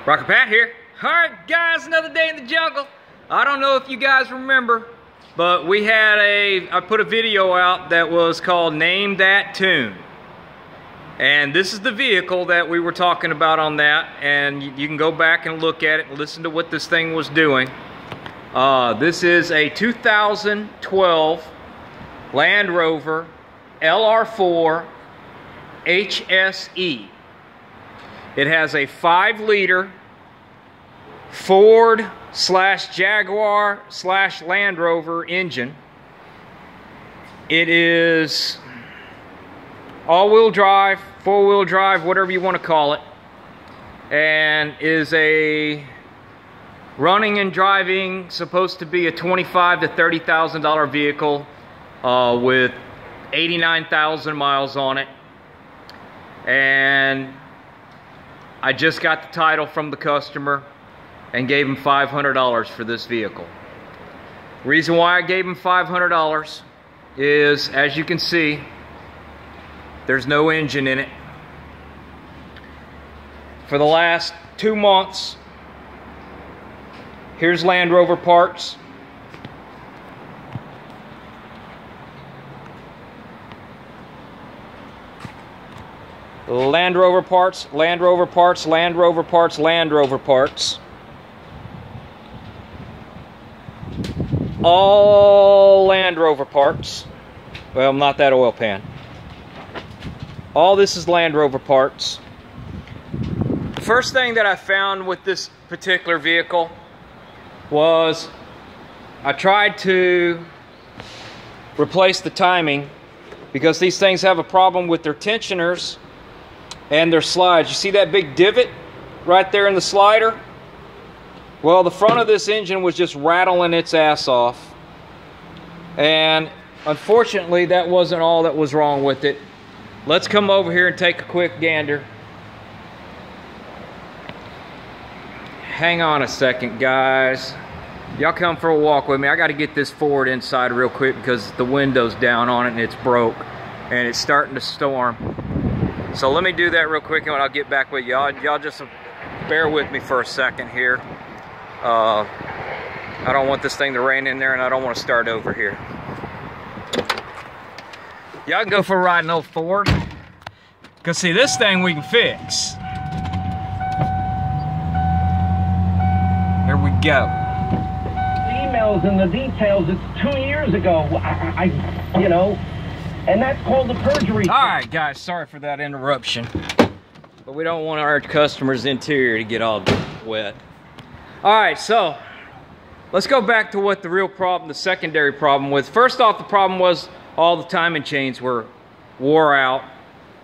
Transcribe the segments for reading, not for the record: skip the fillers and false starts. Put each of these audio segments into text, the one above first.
Rocker Pat here. Alright guys, another day in the jungle. I don't know if you guys remember, but we had I put a video out that was called Name That Tune. And this is the vehicle that we were talking about on that, and you can go back and look at it and listen to what this thing was doing. This is a 2012 Land Rover LR4 HSE. It has a 5-liter Ford/Jaguar/Land Rover engine. It is all-wheel drive, four-wheel drive, whatever you want to call it, and is a running and driving, supposed to be a $25,000 to $30,000 vehicle with 89,000 miles on it. And I just got the title from the customer and gave him $500 for this vehicle. Reason why I gave him $500 is, as you can see, there's no engine in it. For the last 2 months, here's Land Rover parts. Land Rover parts, Land Rover parts, Land Rover parts, Land Rover parts. All Land Rover parts. Well, not that oil pan. All this is Land Rover parts. The first thing that I found with this particular vehicle was I tried to replace the timing because these things have a problem with their tensioners and their slides. You see that big divot right there in the slider? Well, the front of this engine was just rattling its ass off. And unfortunately, that wasn't all that was wrong with it. Let's come over here and take a quick gander. Hang on a second, guys. Y'all come for a walk with me. I got to get this Ford inside real quick because the window's down on it and it's broke. And it's starting to storm. So let me do that real quick and I'll get back with y'all. Y'all just bear with me for a second here. I don't want this thing to rain in there and I don't want to start over here. Y'all can go for a ride in old Ford. Because see, this thing we can fix. Here we go. The emails and the details, it's 2 years ago. You know. And that's called the perjury. Alright guys, sorry for that interruption. But we don't want our customers' interior to get all wet. Alright, so let's go back to what the real problem, the secondary problem was. First off, the problem was all the timing chains were wore out,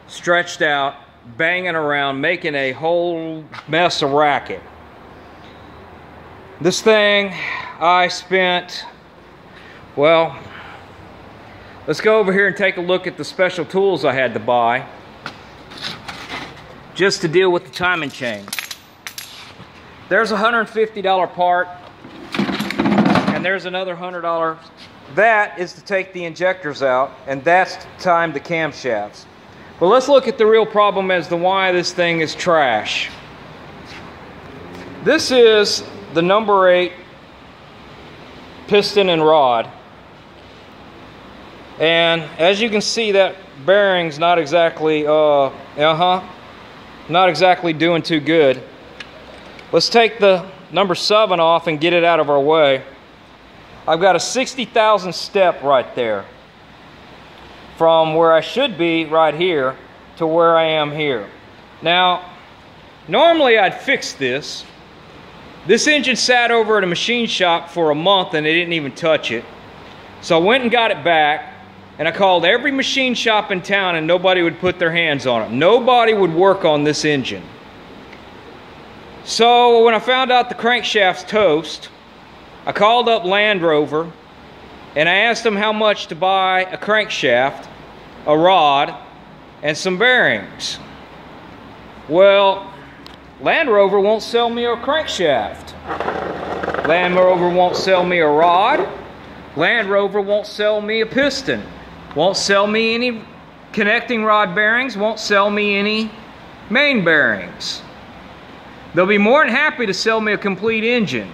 stretched out, banging around, making a whole mess of racket. This thing, I spent, well, let's go over here and take a look at the special tools I had to buy just to deal with the timing chain. There's a $150 part, and there's another $100. That is to take the injectors out, and that's to time the camshafts. But let's look at the real problem as to why this thing is trash. This is the number 8 piston and rod. And as you can see, that bearing's not exactly not exactly doing too good. Let's take the number 7 off and get it out of our way. I've got a 60,000 step right there from where I should be right here to where I am here. Now, normally I'd fix this. This engine sat over at a machine shop for a month and they didn't even touch it. So I went and got it back. And I called every machine shop in town and nobody would put their hands on it. Nobody would work on this engine. So when I found out the crankshaft's toast, I called up Land Rover and I asked them how much to buy a crankshaft, a rod, and some bearings. Well, Land Rover won't sell me a crankshaft. Land Rover won't sell me a rod. Land Rover won't sell me a piston. Won't sell me any connecting rod bearings. Won't sell me any main bearings. They'll be more than happy to sell me a complete engine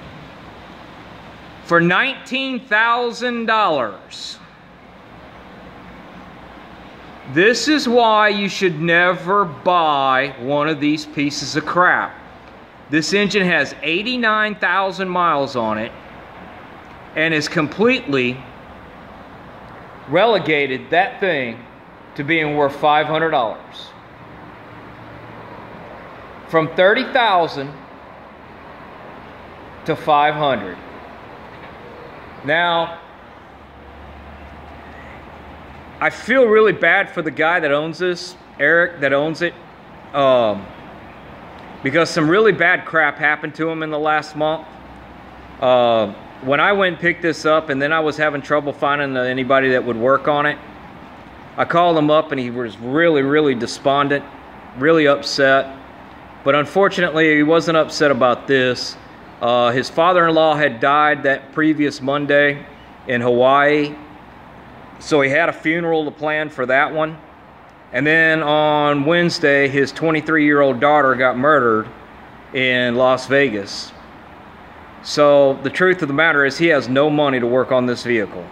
for $19,000. This is why you should never buy one of these pieces of crap. This engine has 89,000 miles on it and is completely relegated that thing to being worth $500. From $30,000 to $500. Now, I feel really bad for the guy that owns this, Eric, that owns it, because some really bad crap happened to him in the last month. When I went and picked this up, and then I was having trouble finding anybody that would work on it, I called him up, and he was really, really despondent, really upset. But unfortunately, he wasn't upset about this. His father-in-law had died that previous Monday in Hawaii. So he had a funeral to plan for that one. And then on Wednesday, his 23-year-old daughter got murdered in Las Vegas. So the truth of the matter is he has no money to work on this vehicle.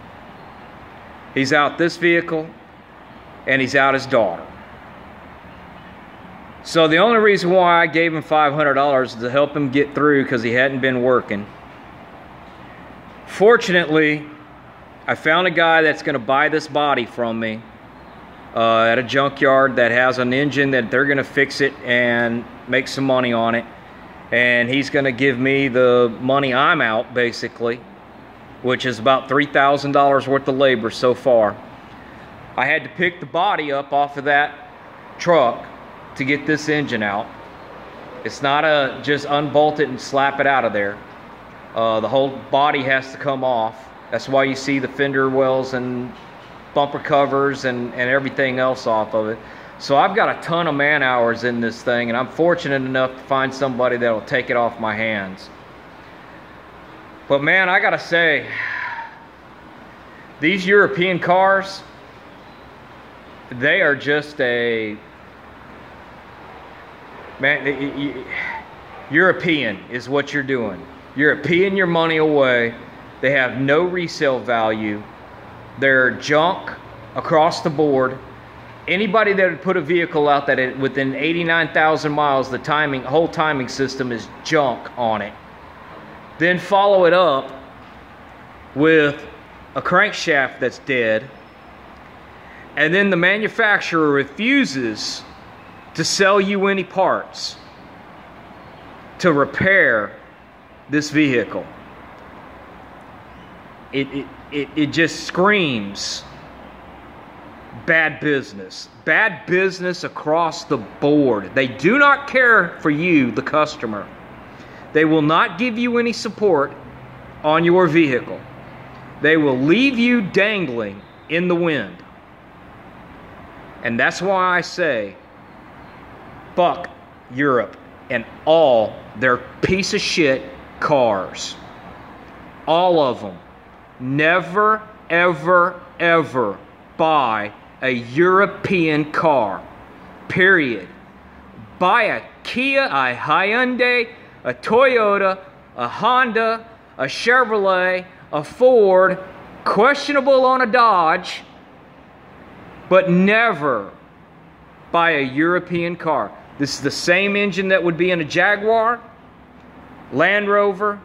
He's out this vehicle, and he's out his daughter. So the only reason why I gave him $500 is to help him get through, because he hadn't been working. Fortunately, I found a guy that's going to buy this body from me at a junkyard that has an engine that they're going to fix it and make some money on it. And he's going to give me the money I'm out, basically, which is about $3,000 worth of labor so far. I had to pick the body up off of that truck to get this engine out. It's not a just unbolt it and slap it out of there. The whole body has to come off. That's why you see the fender wells and bumper covers and everything else off of it. So I've got a ton of man hours in this thing, and I'm fortunate enough to find somebody that'll take it off my hands. But man, I gotta say, these European cars, they are just a... Man, European is what you're doing. You're peeing your money away. They have no resale value. They're junk across the board. Anybody that would put a vehicle out that within 89,000 miles, the whole timing system is junk on it. Then follow it up with a crankshaft that's dead. And then the manufacturer refuses to sell you any parts to repair this vehicle. It just screams bad business. Bad business across the board. They do not care for you, the customer. They will not give you any support on your vehicle. They will leave you dangling in the wind. And that's why I say, fuck Europe and all their piece of shit cars. All of them. Never, ever, ever buy a European car. Period. Buy a Kia, a Hyundai, a Toyota, a Honda, a Chevrolet, a Ford, questionable on a Dodge, but never buy a European car. This is the same engine that would be in a Jaguar, Land Rover,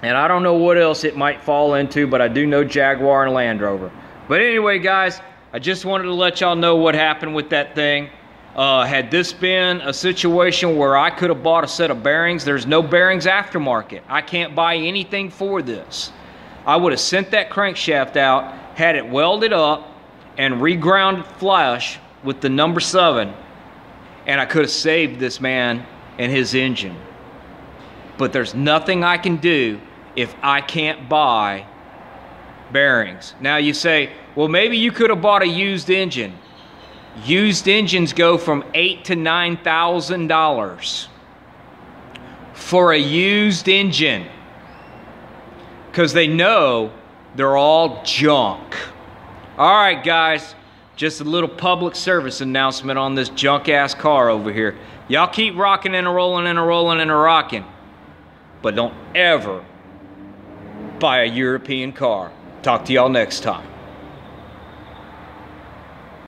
and I don't know what else it might fall into, but I do know Jaguar and Land Rover. But anyway, guys, I just wanted to let y'all know what happened with that thing. Had this been a situation where I could have bought a set of bearings, there's no bearings aftermarket. I can't buy anything for this. I would have sent that crankshaft out, had it welded up, and reground flush with the number 7, and I could have saved this man and his engine. But there's nothing I can do if I can't buy bearings. Now you say, well, maybe you could have bought a used engine. Used engines go from $8,000 to $9,000 for a used engine, because they know they're all junk. All right, guys, Just a little public service announcement on this junk ass car over here. Y'all keep rocking and a rolling and a rolling and a rocking, but don't ever buy a European car. Talk to y'all next time.